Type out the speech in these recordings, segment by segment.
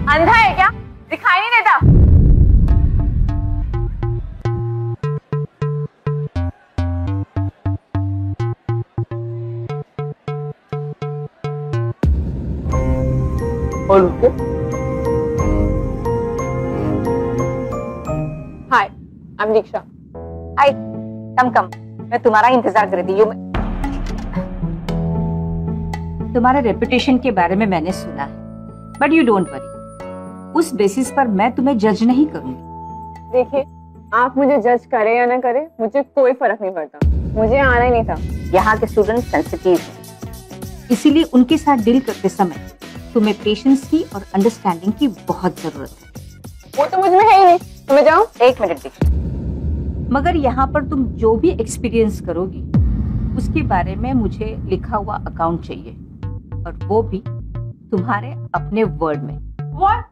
अंधा है क्या? दिखाई नहीं देता? और उसके हाय, आई एम दीक्षा। हाय, कम मैं तुम्हारा इंतजार कर रही हूँ। तुम्हारे रेपुटेशन के बारे में मैंने सुना है, बट यू डोंट वरी, उस बेसिस पर मैं तुम्हें जज नहीं करूंगी। देखिए, आप मुझे जज करें या ना करें, मुझे कोई फर्क नहीं पड़ता। मुझे आना ही नहीं था। यहाँ के स्टूडेंट सेंसिटिव हैं, इसीलिए उनके साथ डील करते समय तुम्हें पेशेंस की और अंडरस्टैंडिंग की बहुत जरूरत है। वो तो मुझ में है ही नहीं। तो मैं जाऊँ? एक मिनट दीक्षा, मगर यहाँ पर तुम जो भी एक्सपीरियंस करोगी उसके बारे में मुझे लिखा हुआ अकाउंट चाहिए, और वो भी तुम्हारे अपने वर्ड में। What?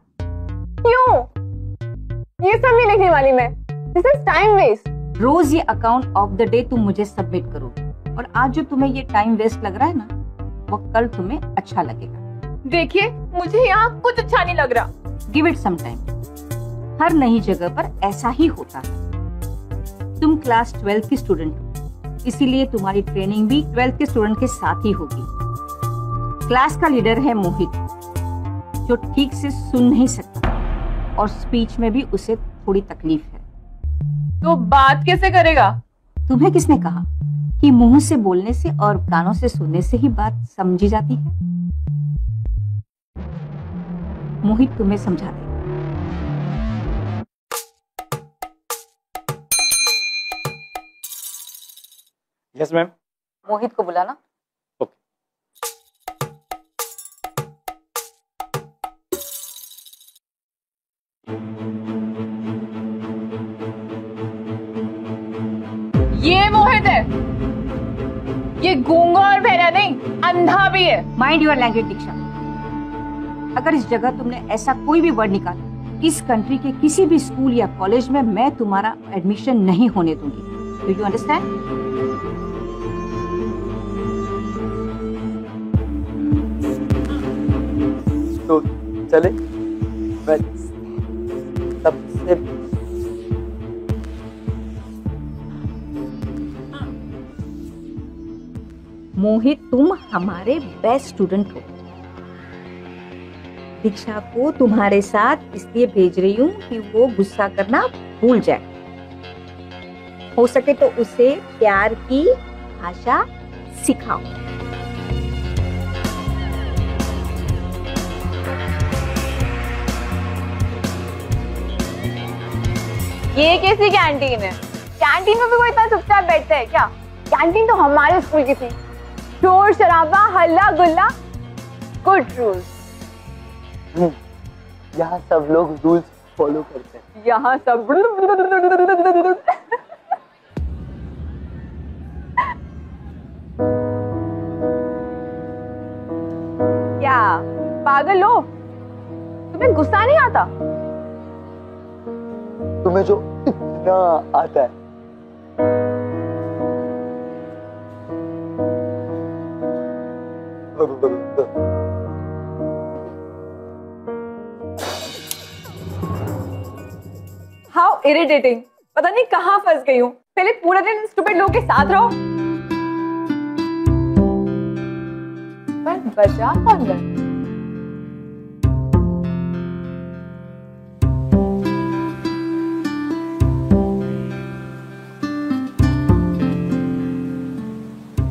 क्यों? ये सब नहीं लिखने वाली मैं। This is time waste. रोज ये अकाउंट ऑफ द डे तुम मुझे सबमिट करोगे, और आज जो तुम्हें ये टाइम वेस्ट लग रहा है ना, वो कल तुम्हें अच्छा लगेगा। देखिए, मुझे यहाँ कुछ अच्छा नहीं लग रहा। Give it some time. हर नई जगह पर ऐसा ही होता है। तुम क्लास 12 की स्टूडेंट हो, इसीलिए तुम्हारी ट्रेनिंग भी 12 के स्टूडेंट के साथ ही होगी। क्लास का लीडर है मोहित, जो ठीक से सुन नहीं सकता और स्पीच में भी उसे थोड़ी तकलीफ है। तो बात कैसे करेगा? तुम्हें किसने कहा कि मुंह से बोलने से और कानों से सुनने से ही बात समझी जाती है? मोहित तुम्हें समझा दे। Yes ma'am. मोहित को बुलाना। ये मोहित है। ये गूंगा और बहरा नहीं, अंधा भी है। माइंड योर लैंग्वेज दीक्षा। अगर इस जगह तुमने ऐसा कोई भी वर्ड निकाला, इस कंट्री के किसी भी स्कूल या कॉलेज में मैं तुम्हारा एडमिशन नहीं होने दूंगी। Do you understand? तो चले। मैं सबसे मोहित, तुम हमारे बेस्ट स्टूडेंट हो। दीक्षा को तुम्हारे साथ इसलिए भेज रही हूँ कि वो गुस्सा करना भूल जाए। हो सके तो उसे प्यार की भाषा सिखाओ। ये कैसी कैंटीन है? कैंटीन में भी कोई इतना चुपचाप बैठता है क्या? कैंटीन तो हमारे स्कूल की थी। शोर शराबा, हल्ला गुल्ला, गुड रूल्स। यहाँ सब लोग रूल्स फॉलो करते हैं। यहाँ सब क्या पागल हो? तुम्हें गुस्सा नहीं आता? तुम्हें जो इतना आता है। How irritating. पता नहीं कहाँ फंस गई हूँ। पहले पूरा दिन स्टूपिड लोगों के साथ रहो। पर बचा कौन गया?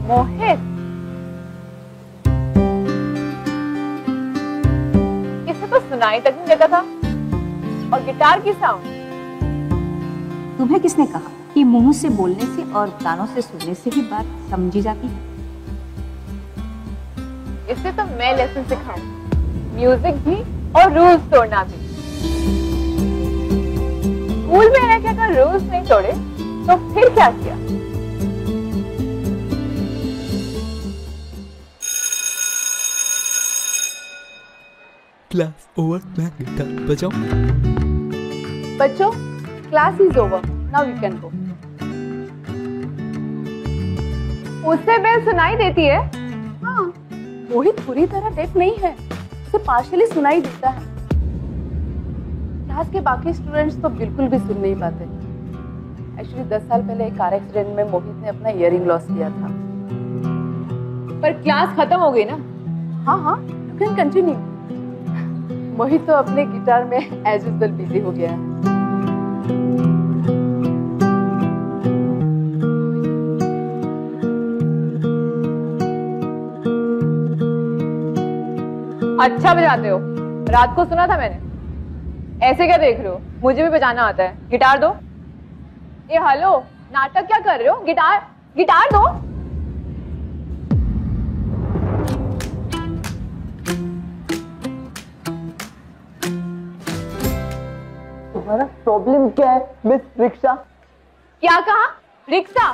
मोहित, इसे तो सुनाई तक नहीं देता था। और गिटार की साउंड। तुम्हें किसने कहा कि मुंह से बोलने से और कानों से सुनने से ही बात समझी जाती है? इसे तो मैं लेसन सिखाऊं, म्यूजिक भी और रूल्स तोड़ना भी। स्कूल में रह के अगर रूल्स नहीं तोड़े तो फिर क्या किया? क्लास ओवर, मैं गिटार बजाऊं? बच्चों, class is over, now you can go. उससे बेल सुनाई देती है? हाँ, मोहित पूरी तरह डेफ नहीं है, उसे पार्शियली सुनाई देता है। क्लास के बाकी स्टूडेंट्स तो बिल्कुल भी सुन नहीं पाते। एक्चुअली 10 साल पहले एक कार एक्सीडेंट में मोहित ने अपना इयरिंग लॉस किया था। पर क्लास खत्म हो गई ना। हाँ हाँ, यू कैन कंटिन्यू। मोहित तो अपने गिटार में एज यूजुअल बिजी हो गया है। अच्छा बजाते हो, रात को सुना था मैंने। ऐसे क्या देख रहे हो? मुझे भी बजाना आता है, गिटार दो। ये हेलो, नाटक क्या कर रहे हो? गिटार गिटार दो। तुम्हारा प्रॉब्लम क्या है मिस रिक्शा? क्या कहा? रिक्शा?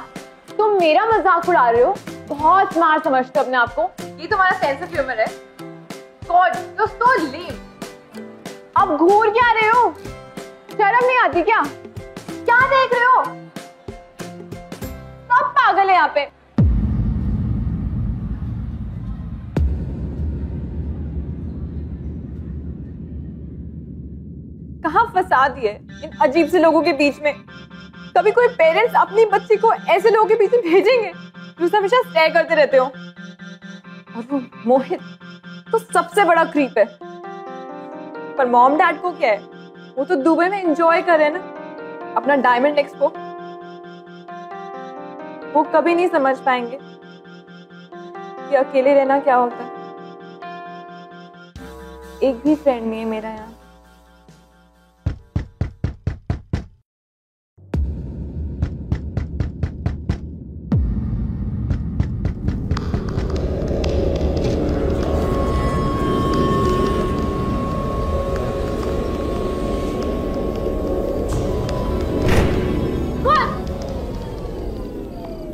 तुम मेरा मजाक उड़ा रहे हो? बहुत स्मार्ट समझते हो अपने आप को। ये तुम्हारा सेंस ऑफ ह्यूमर है। God, you're so lame। अब घूर क्या रहे हो? शर्म नहीं आती क्या? क्या देख रहे हो? सब पागल है यहाँ पे। कहाँ फंसा दिए इन अजीब से लोगों के बीच में। कभी कोई पेरेंट्स अपनी बच्ची को ऐसे लोगों के बीच में भेजेंगे जो हमेशा स्टेयर करते रहते हो? और वो मोहित तो सबसे बड़ा क्रीप है। पर मॉम डैड को क्या है? वो तो दुबई में एंजॉय कर रहे हैं ना अपना डायमंड एक्सपो। वो कभी नहीं समझ पाएंगे कि अकेले रहना क्या होता है। एक भी फ्रेंड नहीं है मेरा यहाँ।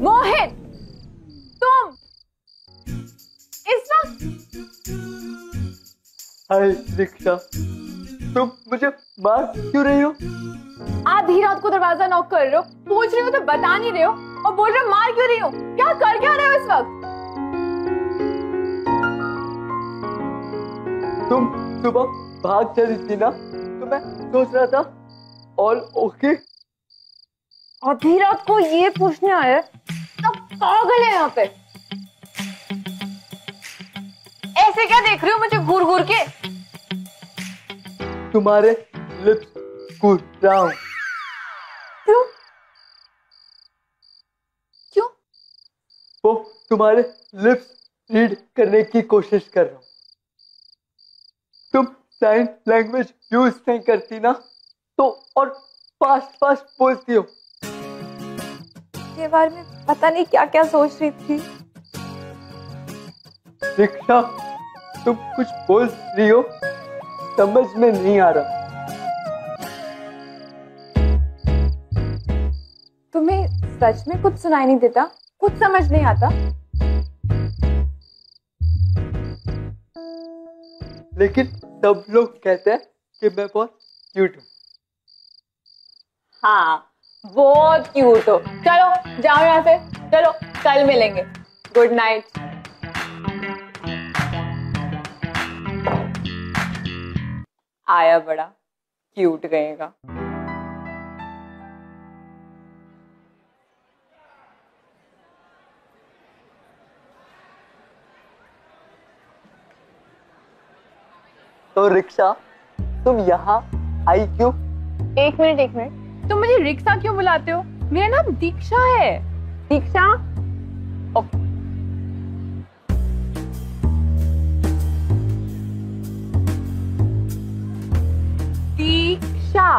मोहित, तुम इस वक्त? हाय रिक्शा, तुम मुझे मार क्यों रही हो? आधी रात को दरवाजा नॉक कर रहे हो, पूछ रही हो तो बता नहीं रहे हो, और बोल रहे हो मार क्यों रही हो? क्या कर क्या रहे हो इस वक्त? तुम सुबह भाग चली थी ना, तो मैं सोच रहा था ऑल ओके। आधी रात को ये पूछने आए? सब पागल है यहाँ पे। ऐसे क्या देख रहे हो मुझे घूर घूर के? तुम्हारे लिप्स घूर रहा हूं। क्यों? क्यों? वो तुम्हारे लिप्स रीड करने की कोशिश कर रहा हूं। तुम साइन लैंग्वेज यूज नहीं करती ना, तो और फास्ट फास्ट बोलती हो। के बारे में पता नहीं क्या क्या सोच रही थी। रिक्शा, तुम कुछ बोल रही हो, समझ में नहीं आ रहा। तुम्हें सच में कुछ सुनाई नहीं देता? कुछ समझ नहीं आता? लेकिन सब लोग कहते हैं कि मैं बहुत क्यूट हूँ। हाँ, बहुत क्यूट हो। चलो जाओ यहाँ से, चलो कल मिलेंगे। Good night. आया बड़ा क्यूट गएगा। तो रिक्शा, तुम यहाँ आई क्यों? एक मिनट, तुम मुझे रिक्शा क्यों बुलाते हो? मेरा नाम दीक्षा है। दीक्षा? दीक्षा।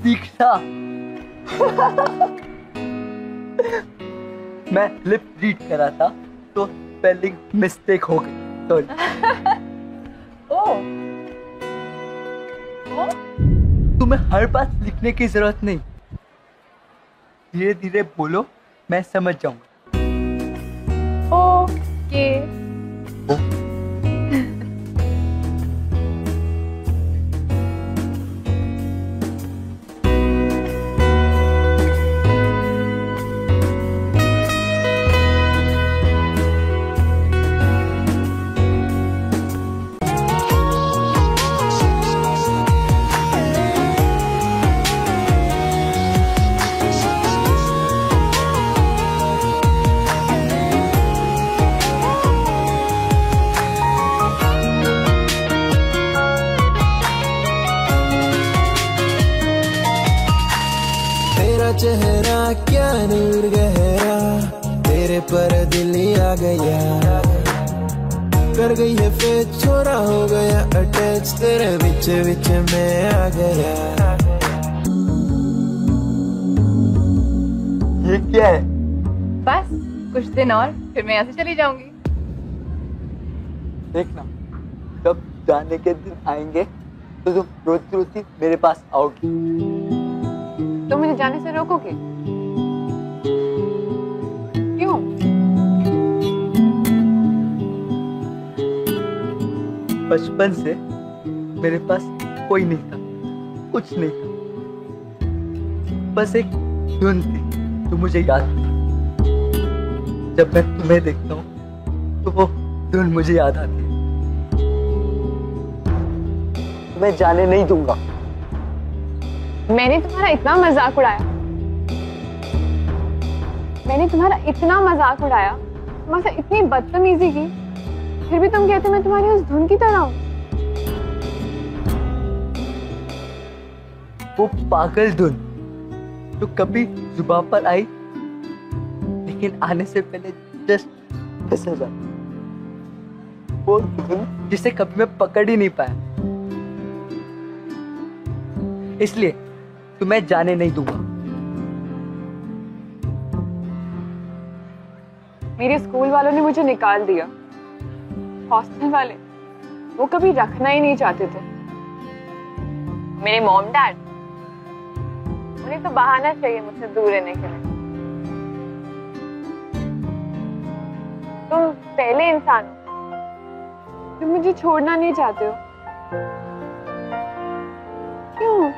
दीक्षा। मैं लिप रीड करा था, तो स्पेलिंग मिस्टेक हो गई। सॉरी। तुम्हें हर बात लिखने की जरूरत नहीं, धीरे धीरे बोलो, मैं समझ जाऊंगा। ओके। चेहरा क्या नूर गहरा, तेरे पर दिल आ गया, कर गई है फेस छोरा हो गया अटैच, तेरे बिच बिच में आ गया। ये क्या है? बस कुछ दिन और फिर मैं यहाँ से चली जाऊंगी। देखना, जब जाने के दिन आएंगे तो तुम रोती रोती मेरे पास आओगी। तो मुझे जाने से रोकोगे? क्यों? बचपन से मेरे पास कोई नहीं था, कुछ नहीं था, बस एक धुन थी जो मुझे याद थी। जब मैं तुम्हें देखता हूँ तो वो धुन मुझे याद आती है। मैं जाने नहीं दूंगा। मैंने तुम्हारा इतना मजाक उड़ाया, मैंने तुम्हारा इतना मजाक उड़ाया, तुम्हारे साथ इतनी बदतमीजी की, फिर भी तुम कहते मैं तुम्हारी उस धुन की तरह हूँ। वो पागल धुन जो कभी जुबान पर आई लेकिन आने से पहले जस्ट फिसल जाती, वो धुन जिसे कभी मैं पकड़ ही नहीं पाया। इसलिए तुम्हें जाने नहीं दूंगा। मेरे स्कूल वालों ने मुझे निकाल दिया, हॉस्टल वाले वो कभी रखना ही नहीं चाहते थे। मेरे मॉम डैड, उन्हें तो बहाना चाहिए मुझसे दूर रहने के लिए। तुम पहले इंसान हो जो मुझे छोड़ना नहीं चाहते हो। क्यों?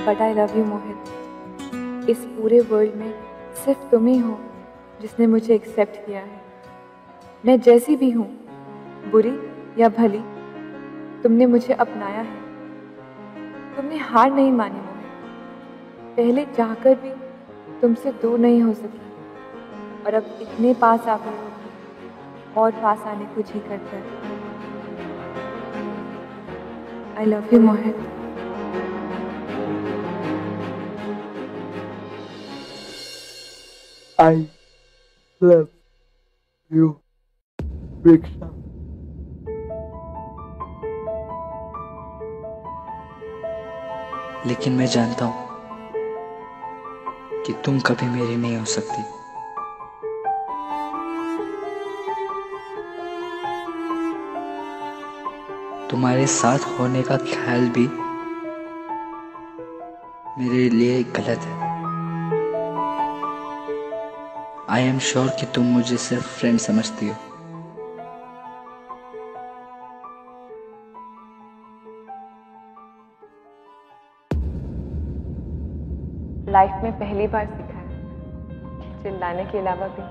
बट आई लव यू मोहित। इस पूरे वर्ल्ड में सिर्फ तुम ही हो जिसने मुझे एक्सेप्ट किया है। मैं जैसी भी हूँ, बुरी या भली, तुमने मुझे अपनाया है। तुमने हार नहीं मानी मोहित। पहले चाहकर भी तुमसे दूर नहीं हो सकी और अब इतने पास आ गए हो, और पास आने को जी करता है। I love you Mohit. I love you, Riksha. लेकिन मैं जानता हूं कि तुम कभी मेरी नहीं हो सकती। तुम्हारे साथ होने का ख्याल भी मेरे लिए गलत है। आई एम श्योर कि तुम मुझे सिर्फ फ्रेंड समझती हो। लाइफ में पहली बार सीखा है कि चिल्लाने के अलावा भी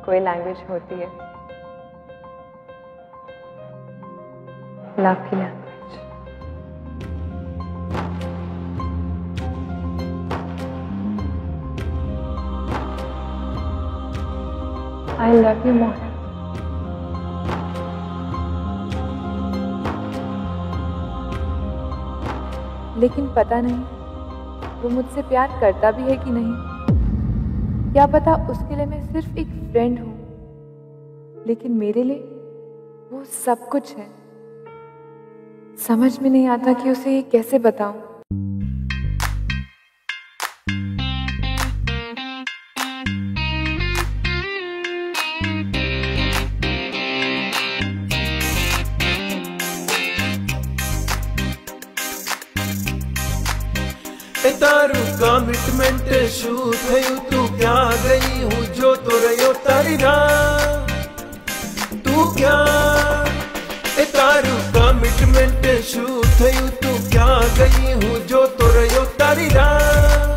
कोई लैंग्वेज होती है, लव की language. I love you more. लेकिन पता नहीं वो मुझसे प्यार करता भी है कि नहीं। क्या पता उसके लिए मैं सिर्फ एक फ्रेंड हूं, लेकिन मेरे लिए वो सब कुछ है। समझ में नहीं आता कि उसे ये कैसे बताऊं। तारू कमिटमेंट शू थयु तू क्या गई हूँ जो तो रहो तारी राह तू क्या तारू कमिटमेंट शू थयु तू क्या गई हूँ जो तो रहो तारी राह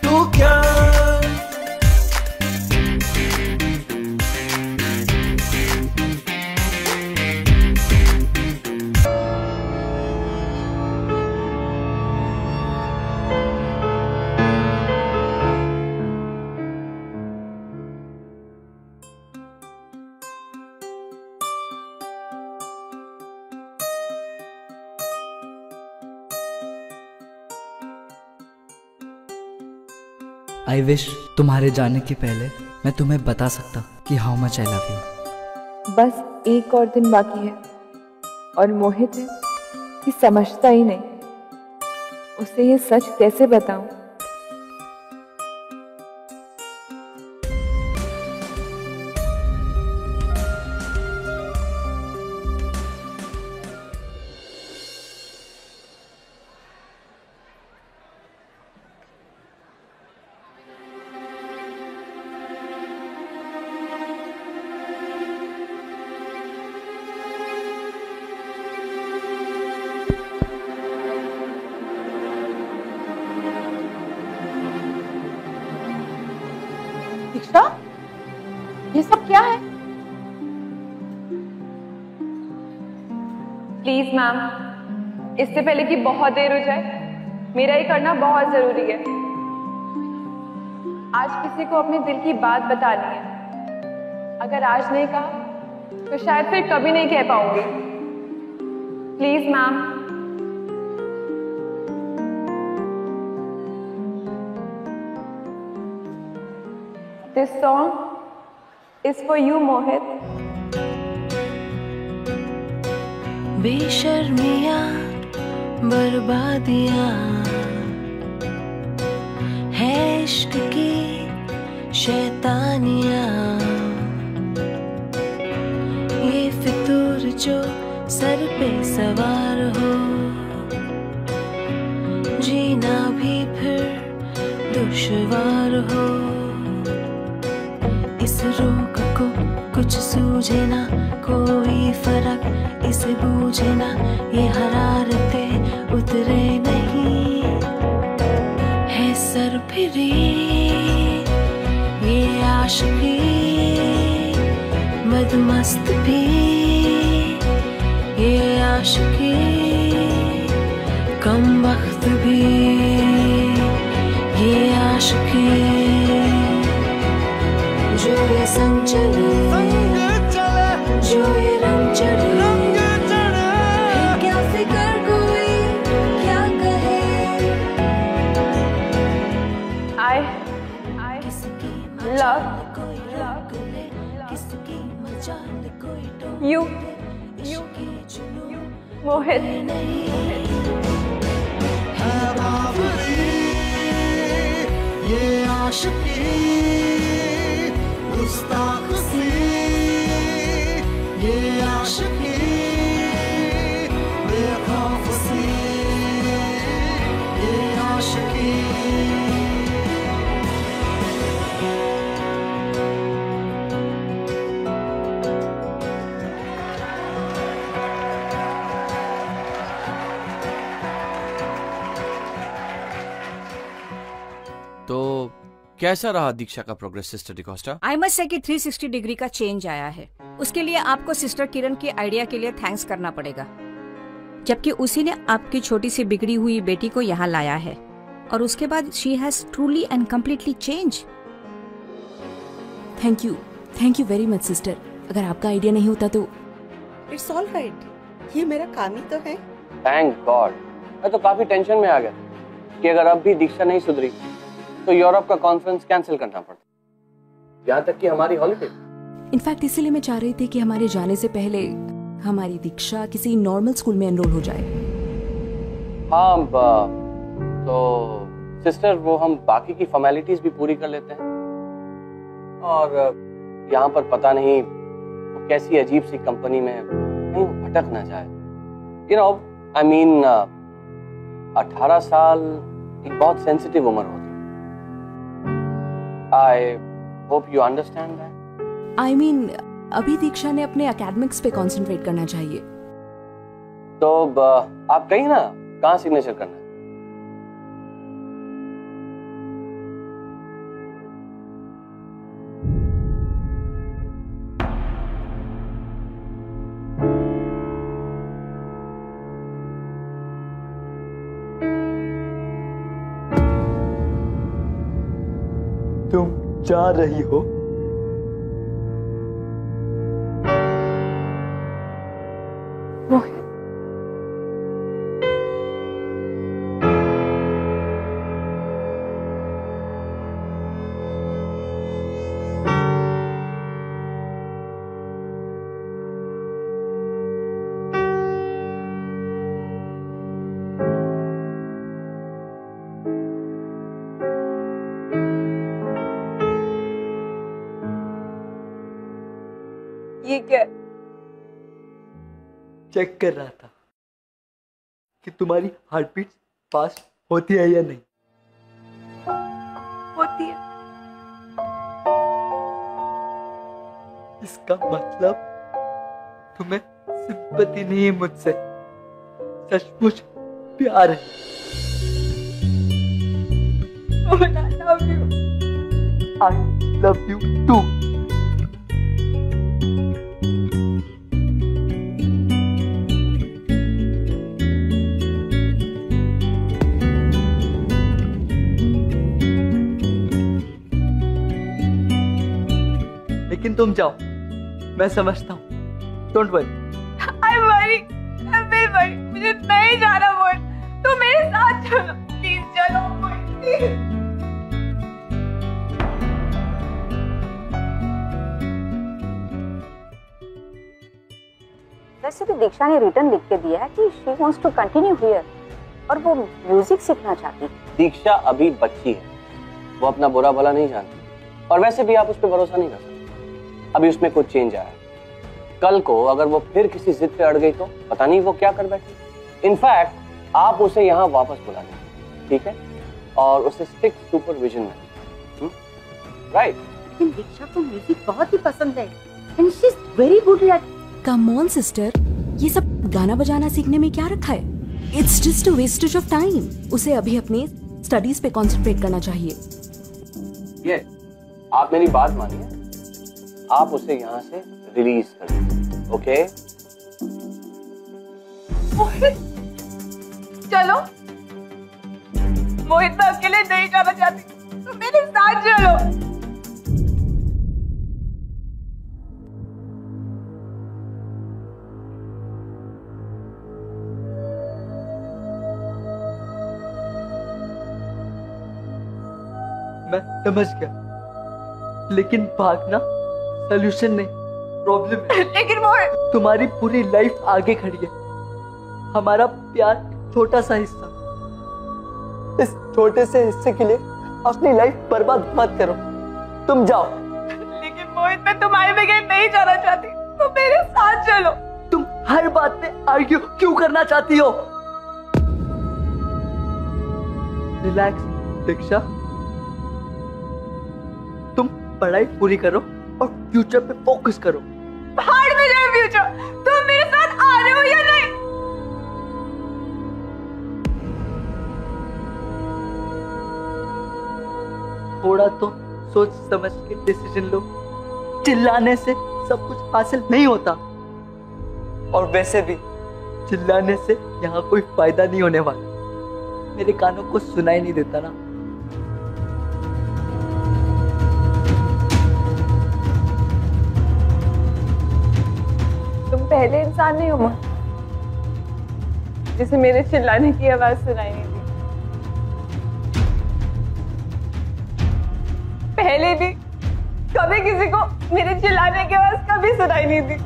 तू क्या आई विश तुम्हारे जाने के पहले मैं तुम्हें बता सकता कि how much I love you. बस एक और दिन बाकी है और मोहित है कि समझता ही नहीं। उसे ये सच कैसे बताऊं? दीक्षा, ये सब क्या है? प्लीज मैम, इससे पहले कि बहुत देर हो जाए, मेरा ये करना बहुत जरूरी है। आज किसी को अपने दिल की बात बतानी है। अगर आज नहीं कहा तो शायद फिर कभी नहीं कह पाऊंगी। Please ma'am. This song is for you, Mohit. बेशर्मियाँ बर्बादियाँ है इश्क की शैतानियाँ, ये फितूर जो सर पे सवार हो, जीना भी फिर दुश्वार हो। इस रोग को कुछ सूझे ना, कोई फर्क इसे बूझे ना, ये हरारतें उतरे नहीं है सर फिरी, ये आशिकी मदमस्त भी, ये आशिकी कम वक्त भी, ये आशिकी जो ये संग चले, जो ये रंग चढ़े, फिर क्या फिकर कोई क्या कहे। I love you, Mohit. ये आशिकी गुस्ताख सी, ये आशिकी बेखौफ सी, ये आशिकी कैसा रहा दीक्षा का progress sister D'Costa? I must say कि 360 डिग्री का चेंज आया है। उसके लिए आपको सिस्टर किरण के आइडिया के लिए थैंक्स करना पड़ेगा, जबकि उसी ने आपकी छोटी सी बिगड़ी हुई बेटी को यहाँ लाया है और उसके बाद she has truly and completely change. Thank you very much sister. अगर आपका आइडिया नहीं होता तो। इट्स ऑल राइट, ये मेरा काम ही तो है। Thank God. मैं तो काफी टेंशन में आ गया कि अगर अब भी दीक्षा नहीं सुधरी तो यूरोप का कॉन्फ्रेंस कैंसिल करना पड़ता, यहाँ तक कि हमारी हॉलिडे। इनफैक्ट इसीलिए मैं चाह रही थी कि हमारे जाने से पहले हमारी दीक्षा किसी नॉर्मल स्कूल में एनरोल हो जाए। हाँ तो सिस्टर वो हम बाकी की फॉर्मेलिटीज भी पूरी कर लेते हैं और यहाँ पर पता नहीं वो कैसी अजीब सी कंपनी में कहीं भटक ना जाए। यू नो आई मीन 18 साल एक बहुत सेंसिटिव उम्र होती है। I hope you understand that. I mean अभी दीक्षा ने अपने एकेडमिक्स पे कंसंट्रेट करना चाहिए। तो आप कहीं ना कहाँ सिग्नेचर करना है? तुम जा रही हो? ये क्या? चेक कर रहा था कि तुम्हारी हार्ट बीट फास्ट होती है या नहीं। होती है। इसका मतलब तुम्हें सिंपैथी नहीं है मुझसे, सचमुच प्यार है। I love you too. लेकिन तुम जाओ, मैं समझता हूँ। Don't worry. आई वरी, मुझे नहीं जाना बोल। तो मेरे साथ चलो, प्लीज चलो प्लीज। वैसे भी दीक्षा ने रिटर्न लिख के दिया है कि she wants to continue here और वो म्यूजिक सीखना चाहती है। दीक्षा अभी बच्ची है, वो अपना बुरा भला नहीं जानती और वैसे भी आप उस पर भरोसा नहीं कर सकते। अभी उसमें कुछ चेंज आया है। कल को अगर वो फिर किसी जिद पे अड़ गई तो पता नहीं वो क्या कर बैठी। इनफैक्ट आप उसे यहाँ वापस बुला लें, ठीक है? और उसे स्ट्रिक्ट सुपरविजन में, राइट? लेकिन दीक्षा को म्यूजिक बहुत ही पसंद है and she is very good at. Come on sister, ये सब गाना बजाना सीखने में क्या रखा है? It's just a wastage of time. उसे अभी अपनी स्टडीज पे कंसंट्रेट करना चाहिए। ये आप मेरी बात मानिए, आप उसे यहाँ से रिलीज कर दीजिए, ओके? चलो, मोहित मैं अकेले नहीं जाना चाहती, तो मेरे साथ चलो। मैं समझ गया, लेकिन भागना सॉल्यूशन नहीं, प्रॉब्लम है। लेकिन मोहित, तुम्हारी पूरी लाइफ आगे खड़ी है, हमारा प्यार छोटा सा हिस्सा। इस छोटे से हिस्से के लिए अपनी लाइफ बर्बाद मत करो। तुम जाओ। लेकिन मोहित मैं तुम्हारे बगैर नहीं जाना चाहती, तो मेरे साथ चलो। तुम हर बात में आर्ग्यू क्यों करना चाहती हो? रिलैक्स दीक्षा, तुम पढ़ाई पूरी करो और फ्यूचर पे फोकस करो। भाड़ में जाए फ्यूचर। तुम मेरे साथ आ रहे हो या नहीं? थोड़ा तो सोच समझ के डिसीजन लो। चिल्लाने से सब कुछ हासिल नहीं होता, और वैसे भी चिल्लाने से यहाँ कोई फायदा नहीं होने वाला। मेरे कानों को सुनाई नहीं देता ना। तुम पहले इंसान नहीं हो जिसे मेरे चिल्लाने की आवाज सुनाई नहीं दी। पहले भी कभी किसी को मेरे चिल्लाने की आवाज कभी सुनाई नहीं दी।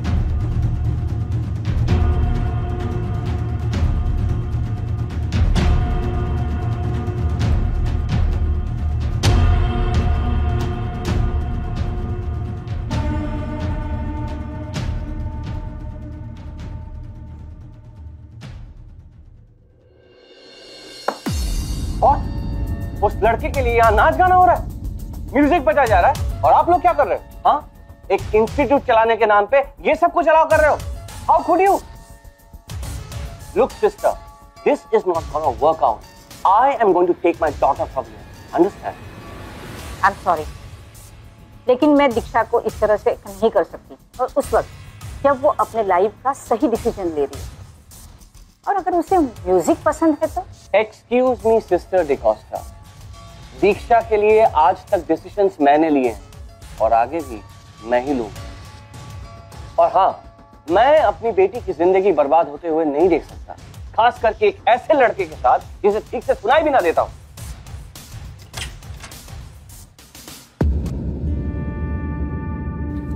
उस लड़के के लिए यहाँ नाच गाना हो रहा है, म्यूजिक बजा जा रहा है, और आप लोग क्या कर रहे हो? हाँ, एक इंस्टीट्यूट चलाने के नाम पे ये सब कुछ अलाउ कर रहे हो? How could you? Look sister, this is not gonna work out. I am going to take my daughter from you. Understand? I am sorry, लेकिन मैं दीक्षा को इस तरह से नहीं कर सकती, और उस वक्त जब वो अपने लाइफ का सही डिसीजन ले रही है, और अगर उसे म्यूजिक पसंद है तो। एक्सक्यूज मी सिस्टर डिकोस्टा, दीक्षा के लिए आज तक डिसीजंस मैंने लिए हैं, और आगे भी मैं ही लूंगा. और हाँ, मैं अपनी बेटी की जिंदगी बर्बाद होते हुए नहीं देख सकता, खास करके एक ऐसे लड़के के साथ जिसे ठीक से सुनाई भी ना देता हूं.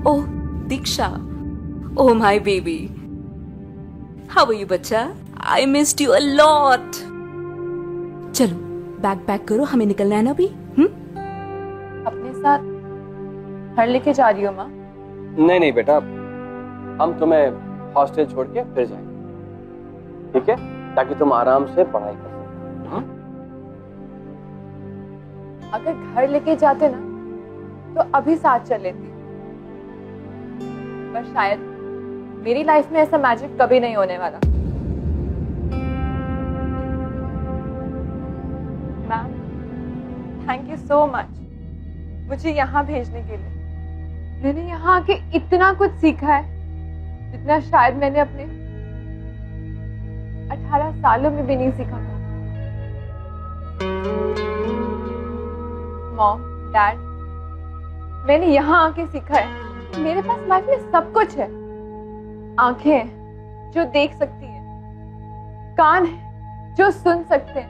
Oh Diksha, oh my baby, how are you बच्चा? I missed you a lot. चलो बैग पैक करो, हमें निकलना है ना अभी. अपने साथ घर लेके जा रही हो माँ? नहीं नहीं बेटा, हम तुम्हें हॉस्टल छोड़ के फिर जाएंगे, ठीक है? ताकि तुम आराम से पढ़ाई कर सको. अगर घर लेके जाते ना तो अभी साथ चल लेती, पर शायद मेरी लाइफ में ऐसा मैजिक कभी नहीं होने वाला. Ma'am, thank you so much मुझे यहाँ भेजने के लिए. मैंने यहाँ आके इतना कुछ सीखा है जितना शायद मैंने अपने 18 सालों में भी नहीं सीखा था. मॉम, डैड, मैंने यहाँ आके सीखा है कि मेरे पास लाइफ में सब कुछ है. आंखें हैं जो देख सकती हैं, कान है जो सुन सकते हैं,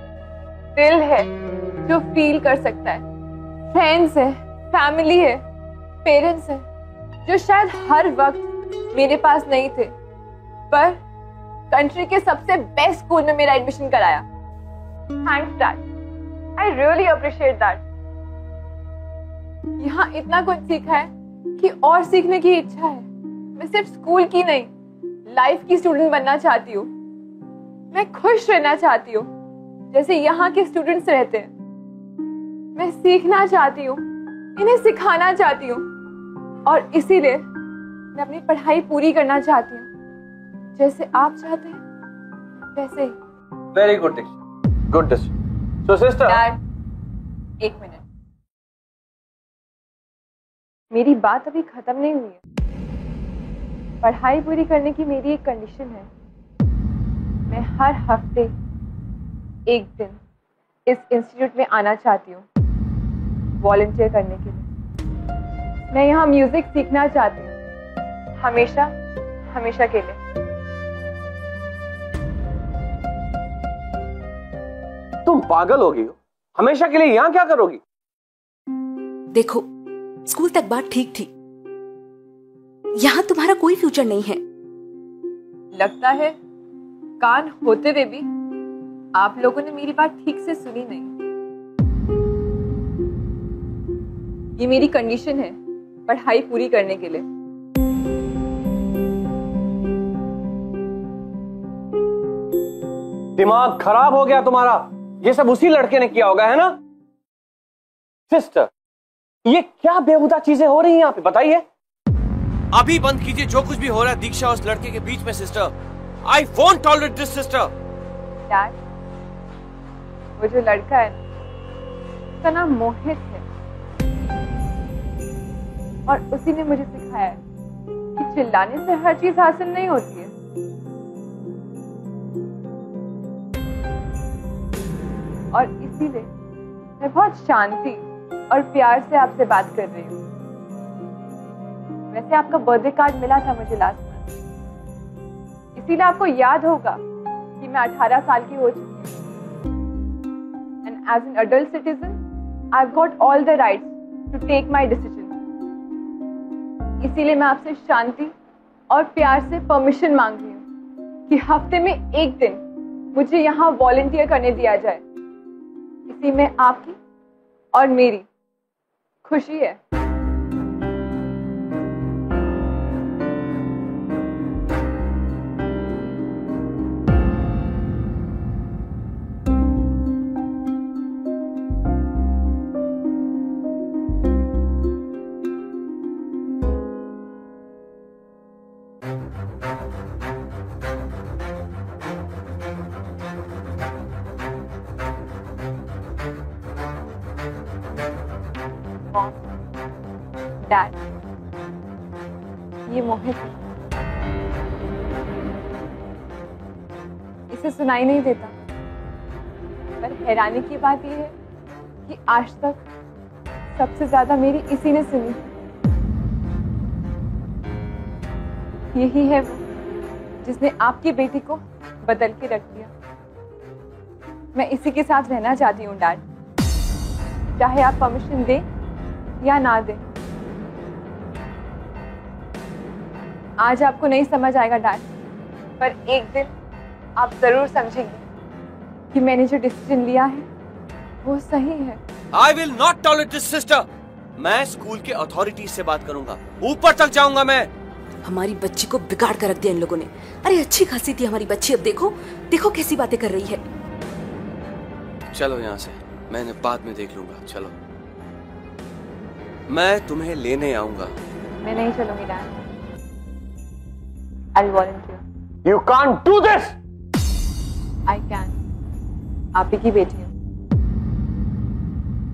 दिल है जो फील कर सकता है, फ्रेंड्स है, फैमिली है, पेरेंट्स है जो शायद हर वक्त मेरे पास नहीं थे, पर कंट्री के सबसे बेस्ट स्कूल में मेरा एडमिशन कराया. Thanks dad, I really appreciate that. यहाँ इतना कुछ सीखा है कि और सीखने की इच्छा है. मैं सिर्फ स्कूल की नहीं, लाइफ की स्टूडेंट बनना चाहती हूँ. मैं खुश रहना चाहती हूँ जैसे यहाँ के स्टूडेंट्स रहते हैं. मैं सीखना चाहती हूँ, इन्हें सिखाना चाहती हूँ, और इसीलिए मैं अपनी पढ़ाई पूरी करना चाहती हूँ जैसे आप चाहते हैं वैसे ही. Very good decision, good decision. So sister, dad एक मिनट, मेरी बात अभी खत्म नहीं हुई है. पढ़ाई पूरी करने की मेरी एक कंडीशन है. मैं हर हफ्ते एक दिन इस इंस्टीट्यूट में आना चाहती हूँ वॉलंटियर करने के लिए. मैं यहाँ म्यूजिक सीखना चाहती हूँ, हमेशा हमेशा के लिए. तुम पागल हो गई हो? हमेशा के लिए यहाँ क्या करोगी? देखो, स्कूल तक बात ठीक थी, यहाँ तुम्हारा कोई फ्यूचर नहीं है. लगता है कान होते हुए भी आप लोगों ने मेरी बात ठीक से सुनी नहीं. ये मेरी कंडीशन है पढ़ाई पूरी करने के लिए. दिमाग खराब हो गया तुम्हारा? ये सब उसी लड़के ने किया होगा, है ना? सिस्टर, ये क्या बेहुदा चीजें हो रही हैं यहाँ पे, बताइए. अभी बंद कीजिए जो कुछ भी हो रहा है दीक्षा और उस लड़के के बीच में. Sister, I won't tolerate this. Sister, dad, वो जो लड़का है उसका नाम मोहित है. और उसी ने मुझे सिखाया है कि चिल्लाने से हर चीज हासिल नहीं होती है। और इसीलिए मैं बहुत शांति और प्यार से आपसे बात कर रही हूँ। वैसे आपका बर्थडे कार्ड मिला था मुझे लास्ट मंथ, इसीलिए आपको याद होगा कि मैं 18 साल की हो चुकी हूँ। And as an adult citizen I have got all the rights to take my decision. इसीलिए मैं आपसे शांति और प्यार से परमिशन मांग रही हूँ कि हफ्ते में एक दिन मुझे यहाँ वॉलंटियर करने दिया जाए। इसी में आपकी और मेरी खुशी है। डैड, ये मोहित है। इसे सुनाई नहीं देता, पर हैरानी की बात यह है कि आज तक सबसे ज्यादा मेरी इसी ने सुनी। यही है वो जिसने आपकी बेटी को बदल के रख दिया। मैं इसी के साथ रहना चाहती हूँ डैड, चाहे आप परमिशन दें या ना दें। आज आपको नहीं समझ आएगा डैड, पर एक दिन आप जरूर समझेंगे कि मैंने जो डिसीजन लिया है वो सही है। I will not tolerate this, sister. मैं स्कूल के अथॉरिटी से बात करूंगा, ऊपर तक जाऊंगा मैं। हमारी बच्ची को बिगाड़ कर रख दिया इन लोगों ने। अरे अच्छी खासी थी हमारी बच्ची, अब देखो देखो कैसी बातें कर रही है। चलो यहाँ से, मैंने बाद में देख लूंगा। चलो, मैं तुम्हें लेने आऊंगा। मैं नहीं चलूंगी dad. I'll volunteer. You can't do this. I can. आप ही की बेटी हूँ।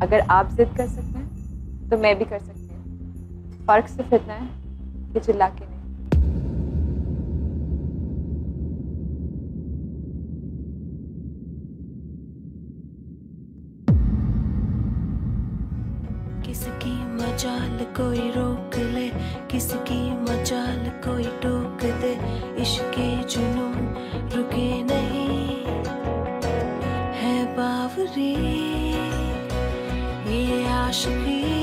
अगर आप जिद कर सकते हैं तो मैं भी कर सकती हूँ। फर्क सिर्फ इतना है कि चिल्ला के नहीं। किसकी मजाल कोई रोक ले, किसकी मजाल कोई टोक दे। इश्क के जुनून रुके नहीं है बावरी, ये आशिकी